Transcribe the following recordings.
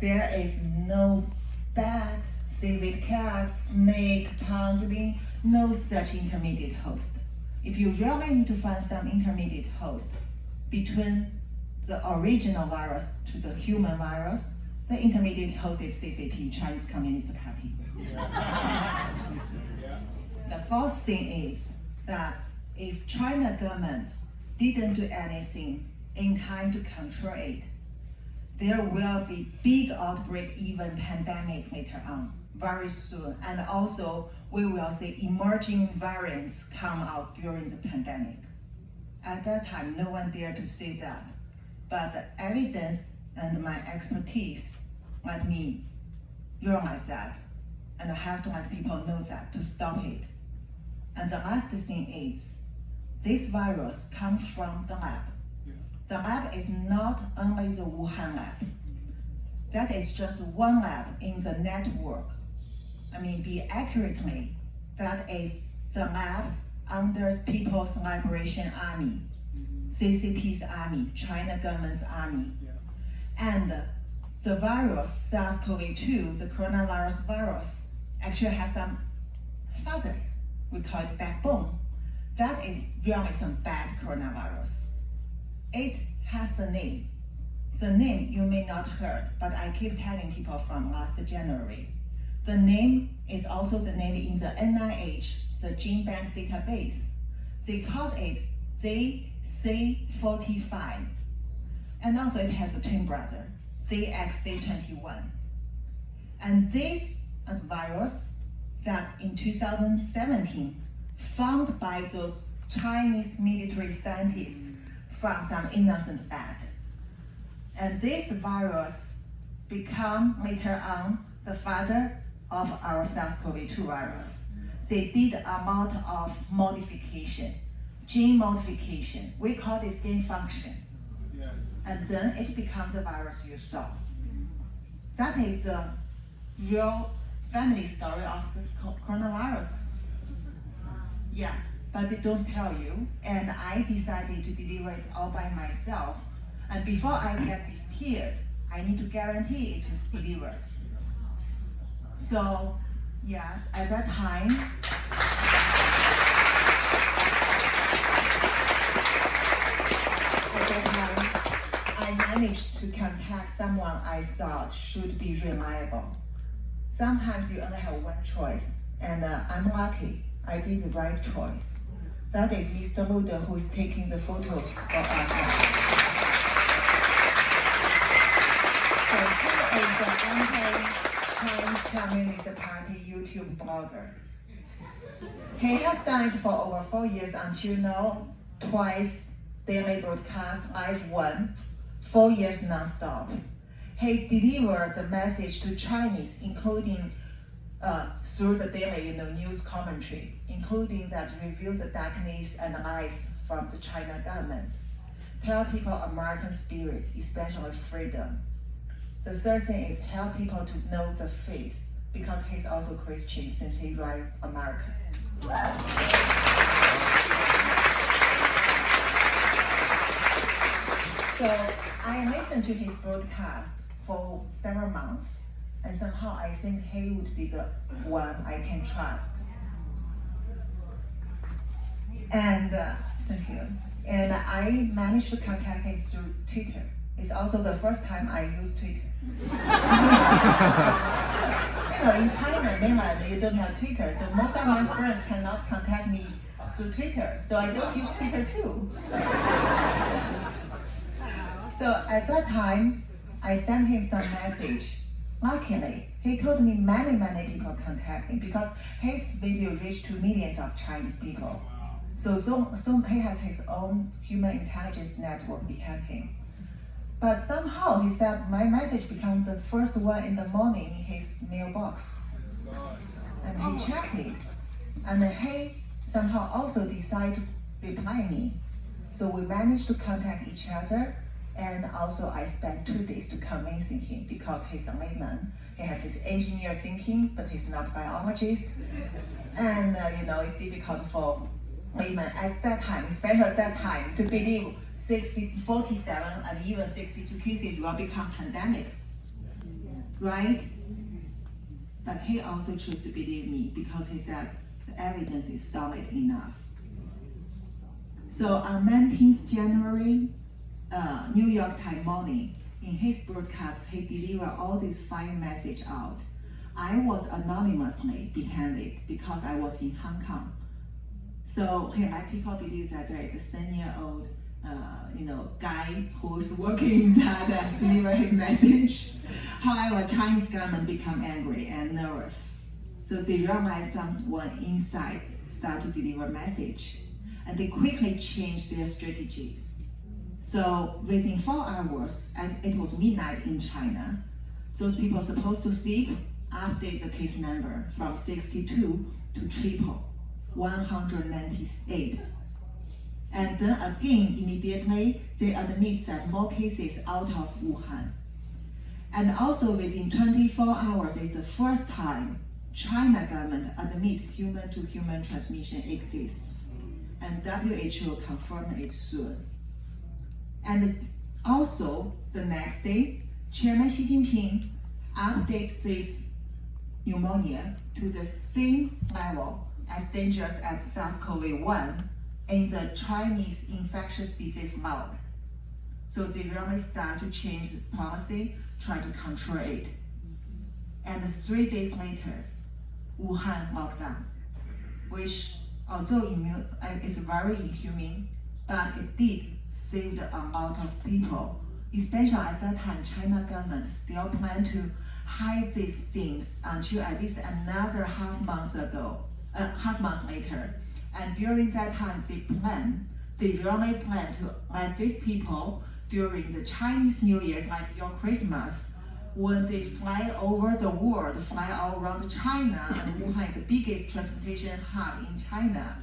there is no bat, civet cat, snake, pangolin, no such intermediate host. If you really need to find some intermediate host between the original virus to the human virus, the intermediate host is CCP, Chinese Communist Party. The fourth thing is that if China government didn't do anything in time to control it, there will be big outbreak, even pandemic later on, very soon. And also, we will see emerging variants come out during the pandemic. At that time, no one dared to say that. But the evidence and my expertise let me realize that, and I have to let people know that to stop it. And the last thing is, this virus comes from the lab. The lab is not only the Wuhan lab. That is just one lab in the network. Be accurately, that is the labs under People's Liberation Army, CCP's army, China government's army. And the virus, SARS-CoV-2, the coronavirus virus, actually has some father. We call it backbone. That is really some bad coronavirus. It has a name. The name you may not heard, but I keep telling people from last January. The name is also the name in the NIH, the gene bank database. They called it ZC45. And also it has a twin brother, ZXC21. And this is a virus that in 2017, found by those Chinese military scientists from some innocent bat. And this virus become later on the father of our SARS-CoV-2 virus. They did a lot of modification, gene modification. We call it gain function. Yes. And then it becomes the virus you saw. That is a real family story of this coronavirus. Yeah, but they don't tell you. And I decided to deliver it all by myself. And before I get disappeared, I need to guarantee it is delivered. So, yes, at that time, I managed to contact someone I thought should be reliable. Sometimes you only have one choice, and I'm lucky I did the right choice. That is Mr. Luder, who is taking the photos for us now. So he is the anti-Chinese Communist Party YouTube blogger. He has done it for over 4 years until now, twice daily broadcast, live one, 4 years non-stop. He delivered the message to Chinese, including through the daily news commentary, including that reveals the darkness and lies from the China government. Tell people American spirit, especially freedom. The third thing is help people to know the faith, because he's also Christian since he arrived America. So I listened to his broadcast for several months, and somehow I think he would be the one I can trust. And thank you. And I managed to contact him through Twitter. It's also the first time I use Twitter. In China, mainland, you don't have Twitter, so most of my friends cannot contact me through Twitter, so I don't use Twitter too. So at that time, I sent him some message. Luckily, he told me many people contact him because his video reached to millions of Chinese people. So he has his own human intelligence network behind him. But somehow he said my message becomes the first one in the morning in his mailbox. And he checked it. And he somehow also decided to reply me. So we managed to contact each other. And also I spent 2 days to convincing him because he's a layman. He has his engineer thinking, but he's not a biologist. And it's difficult for laymen at that time, especially at that time, to believe 47 and even 62 cases will become pandemic. right? But he also chose to believe me because he said the evidence is solid enough. So on 19th January, New York Times morning, in his broadcast, he delivered all these 5 messages out. I was anonymously behind it because I was in Hong Kong. So he let people believe that there is a 7-year-old guy who's working in that and deliver his message. However, Chinese government become angry and nervous. So they realize someone inside start to deliver message. And they quickly changed their strategies. So within 4 hours, and it was midnight in China, those people supposed to sleep update the case number from 62 to triple, 198. And then again, immediately, they admit that more cases out of Wuhan. And also within 24 hours, it's the first time China government admit human-to-human transmission exists. And WHO confirmed it soon. And also, the next day, Chairman Xi Jinping updates this pneumonia to the same level as dangerous as SARS-CoV-1 in the Chinese infectious disease log. So they really start to change the policy, try to control it. And 3 days later, Wuhan lockdown, which although is very inhumane, but it did save a lot of people. Especially at that time, China government still planned to hide these things until at least another half month later. And during that time, they really plan to let these people during the Chinese New Year's, like your Christmas, when they fly over the world, fly all around China, and Wuhan is the biggest transportation hub in China.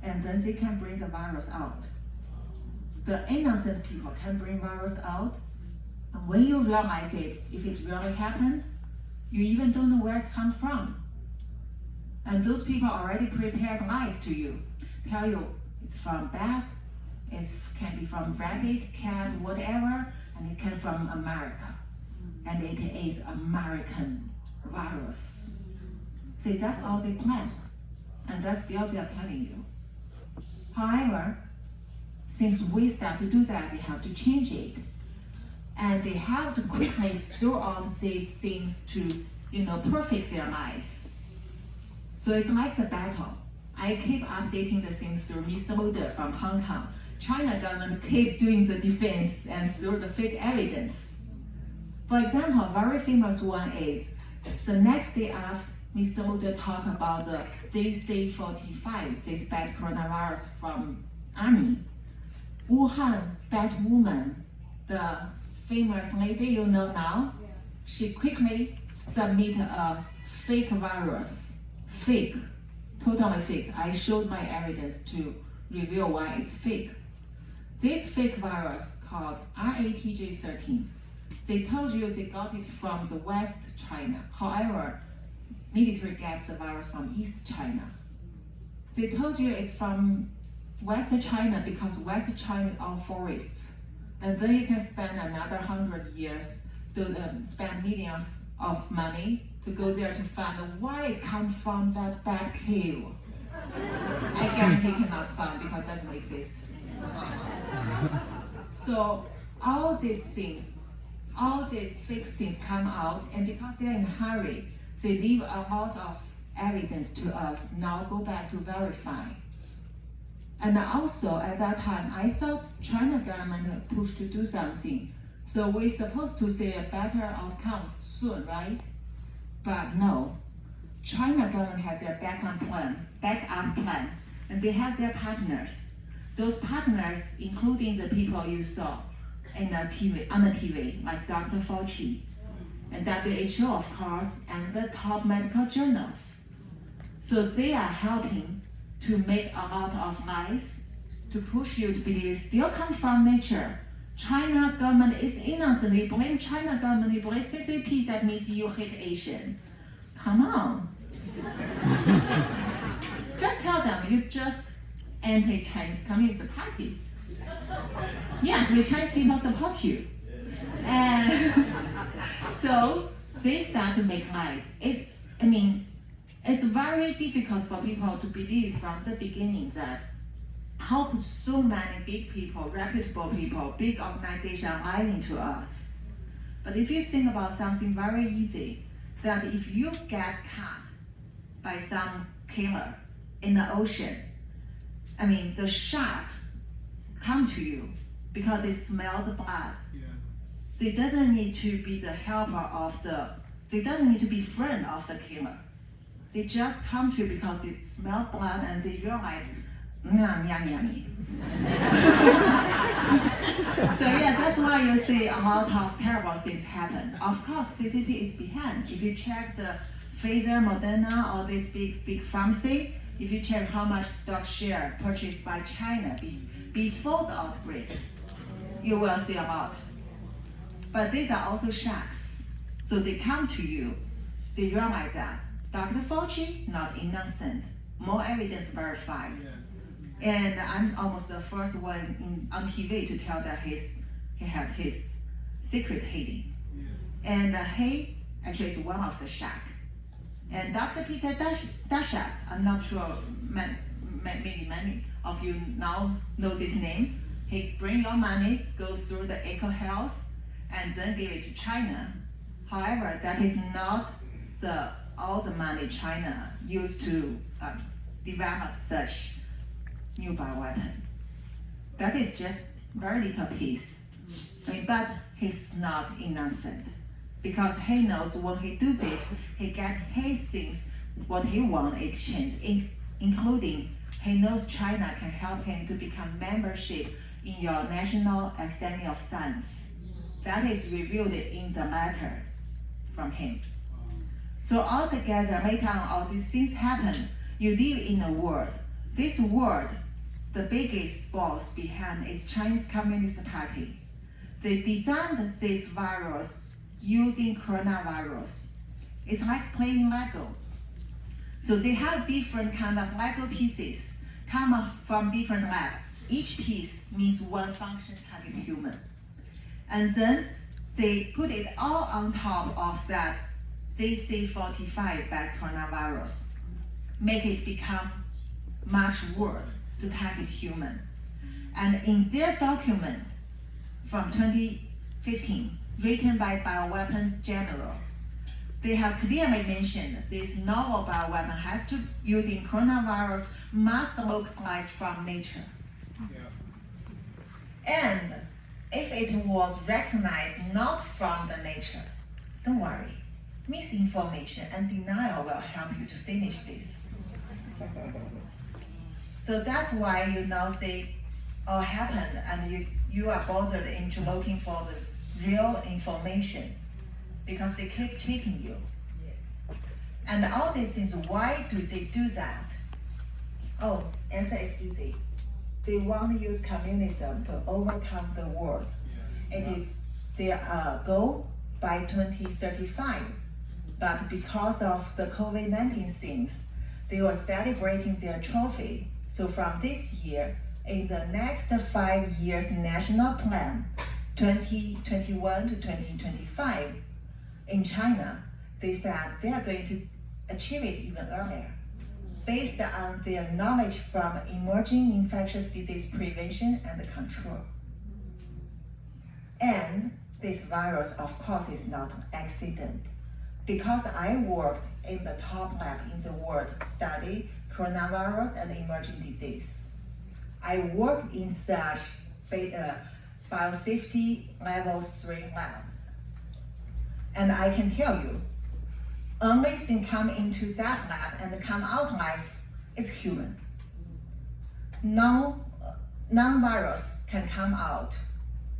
And then they can bring the virus out. The innocent people can bring virus out. And when you realize it, if it really happened, you even don't know where it comes from. And those people already prepared lies to you, tell you it's from bat, it can be from rabbit, cat, whatever, and it comes from America. And it is American virus. See, that's all they plan. And that's still they're telling you. However, since we start to do that, they have to change it. And they have to quickly throw out these things to, perfect their lies. So it's like the battle. I keep updating the things through Mr. Loader from Hong Kong. China government keep doing the defense and through the fake evidence. For example, a very famous one is the next day after Mr. Loader talked about the DC-45, this bad coronavirus from Army. Wuhan bad woman, the famous lady you know now, she quickly submitted a fake virus. Fake, totally fake. I showed my evidence to reveal why it's fake. This fake virus called RATJ13, they told you they got it from the West China. However, military gets the virus from East China. They told you it's from West China because West China is all forests. And then you can spend another 100 years to spend millions of money to go there to find why it comes from that bad cave. I guarantee you cannot find because it doesn't exist. So all these things, all these fake things come out, and because they're in a hurry, they leave a lot of evidence to us. Now go back to verify. And also at that time, I thought China government pushed to do something. So we're supposed to see a better outcome soon, right? But no, China government has their backup plan, and they have their partners. Those partners, including the people you saw on the TV, like Dr. Fauci, and WHO, of course, and the top medical journals. So they are helping to make a lot of lies, to push you to believe it still comes from nature. China government is innocent. You blame China government, you blame CCP, that means you hate Asian. Come on. Just tell them you just anti-Chinese Communist Party. Yes, the Chinese people support you. And So they start to make lies. It's very difficult for people to believe from the beginning that how could so many big people, reputable people, big organizations lying to us? But if you think about something very easy, that if you get caught by some killer in the ocean, the shark come to you because they smell the blood. Yes. They doesn't need to be the helper they doesn't need to be friend of the killer. They just come to you because they smell blood and they realize, yummy. So yeah, that's why you see a lot of terrible things happen. Of course, CCP is behind. If you check the Pfizer, Moderna, or this big pharmacy, if you check how much stock share purchased by China before the outbreak, you will see a lot. But these are also sharks. So they come to you, they realize that Dr. Fauci, not innocent, more evidence verified. Yes. And I'm almost the first one on TV to tell that he has his secret hiding. Yes. And he actually is one of the shark. And Dr. Peter Daszak, I'm not sure, maybe many of you now know this name. He bring your money, go through the EcoHealth, and then give it to China. However, that is not all the money China used to develop such new bioweapon. That is just very little piece. But he's not innocent because he knows when he do this, he get his things what he want exchange, including he knows China can help him to become membership in your National Academy of Science. That is revealed in the letter from him. So altogether, later on, all these things happen. You live in a world. This world, the biggest boss behind is Chinese Communist Party. They designed this virus using coronavirus. It's like playing Lego. So they have different kind of Lego pieces come from different labs. Each piece means one function target human. And then they put it all on top of that JC45 bad coronavirus, make it become much worse to target human. And in their document from 2015, written by Bioweapon General, they have clearly mentioned this novel bioweapon has to using coronavirus must look like from nature. Yeah. And if it was recognized not from the nature, don't worry. Misinformation and denial will help you to finish this. So that's why you now see all happened and you are bothered into looking for the real information because they keep cheating you. And all these things, why do they do that? Oh, answer is easy. They want to use communism to overcome the world. It is their goal by 2035. But because of the COVID-19 things, they were celebrating their trophy. So from this year, in the next 5 years national plan, 2021 to 2025, in China, they said they are going to achieve it even earlier, based on their knowledge from emerging infectious disease prevention and control. And this virus, of course, is not an accident. Because I worked in the top lab in the world study coronavirus and emerging disease. I worked in such biosafety level 3 lab. And I can tell you, only thing come into that lab and come out live is human. Non-virus can come out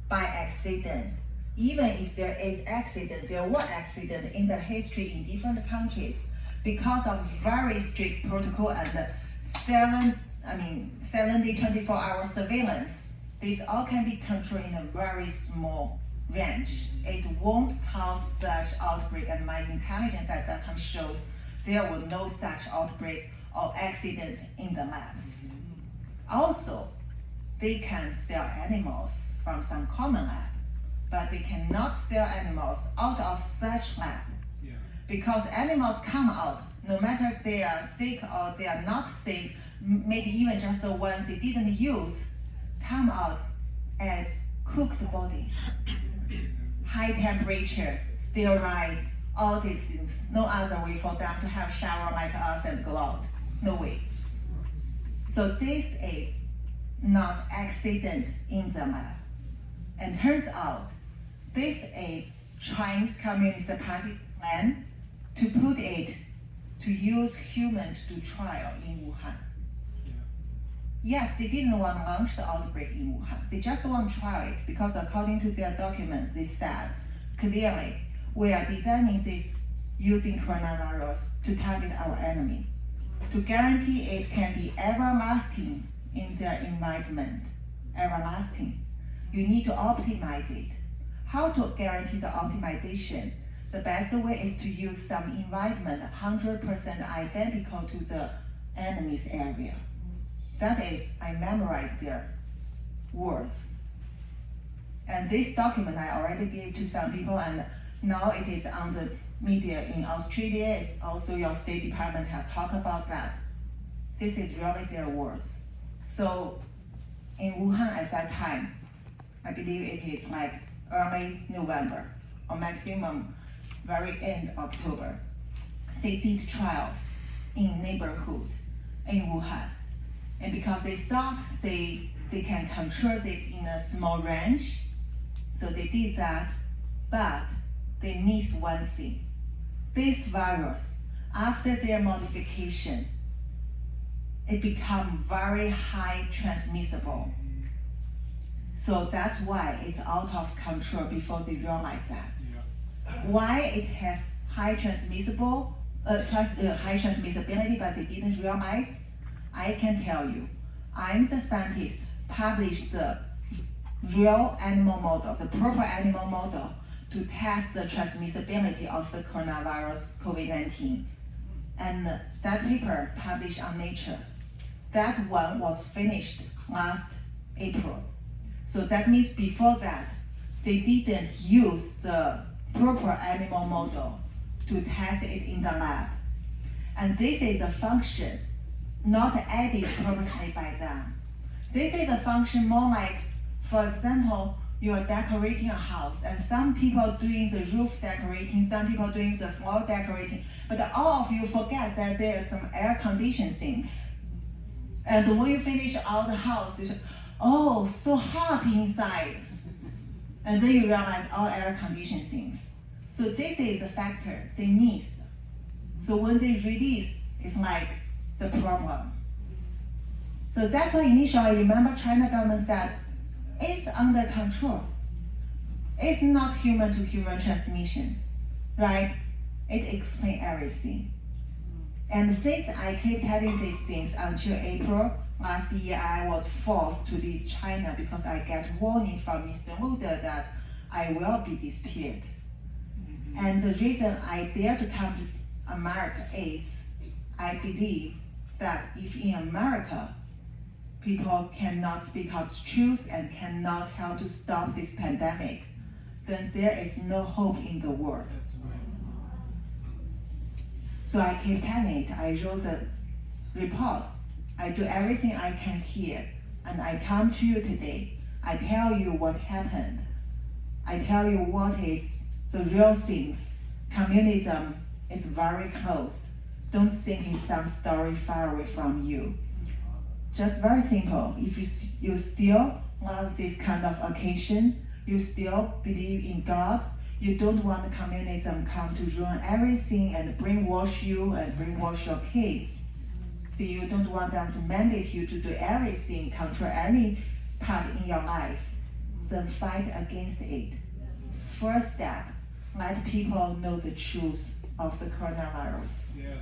by accident. Even if there is accident, there were accidents in the history in different countries because of very strict protocol and 70, 24-hour surveillance. This all can be controlled in a very small range. It won't cause such outbreak, and my intelligence at that time shows there was no such outbreak or accident in the labs. Also, they can sell animals from some common lab, but they cannot sell animals out of such lab. Yeah. Because animals come out, no matter if they are sick or they are not sick, maybe even just the ones they didn't use, come out as cooked bodies. High temperature, sterilized, all these things. No other way for them to have shower like us and go out. No way. So this is not accident in the lab. And turns out, this is Chinese Communist Party's plan to put it, to use human to do trial in Wuhan. Yes, they didn't want to launch the outbreak in Wuhan. They just want to try it because according to their document, they said clearly, we are designing this using coronavirus to target our enemy, to guarantee it can be everlasting in their environment, everlasting. You need to optimize it. How to guarantee the optimization? The best way is to use some environment 100% identical to the enemy's area. That is, I memorized their words. And this document I already gave to some people, and now it is on the media in Australia. It's also your State Department have talked about that. This is really their words. So in Wuhan at that time, I believe it is like early November or maximum very end October. They did trials in neighborhood in Wuhan. And because they thought they can control this in a small range, so they did that, but they missed one thing. This virus, after their modification, it become very high transmissible. So that's why it's out of control before they realize that. Yeah. Why it has high transmissibility, but they didn't realize? I can tell you. I'm the scientist published the real animal model, the proper animal model, to test the transmissibility of the coronavirus COVID-19. And that paper published on Nature. That one was finished last April. So that means before that, they didn't use the proper animal model to test it in the lab. And this is a function not added purposely by them. This is a function more like, for example, you are decorating a house, and some people doing the roof decorating, some people doing the floor decorating, but all of you forget that there are some air conditioning things. And when you finish all the house, you say, oh, so hot inside. And then you realize all air conditioning things. So this is a factor they missed. So when they release, it's like the problem. So that's why initially, remember China government said, it's under control. It's not human to human transmission, right? It explains everything. And since I keep telling these things until April last year, I was forced to leave China because I get warning from Mr. Luda that I will be disappeared. And the reason I dare to come to America is I believe that if in America, people cannot speak out the truth and cannot help to stop this pandemic, then there is no hope in the world. So I keep telling it. I wrote the reports. I do everything I can here. And I come to you today. I tell you what happened. I tell you what is the real things. Communism is very close. Don't think it's some story far away from you. Just very simple. If you still love this kind of occasion, you still believe in God, you don't want communism come to ruin everything and brainwash you and brainwash your kids. So you don't want them to mandate you to do everything, control any part in your life. Then fight against it. First step, let people know the truth of the coronavirus. Yeah.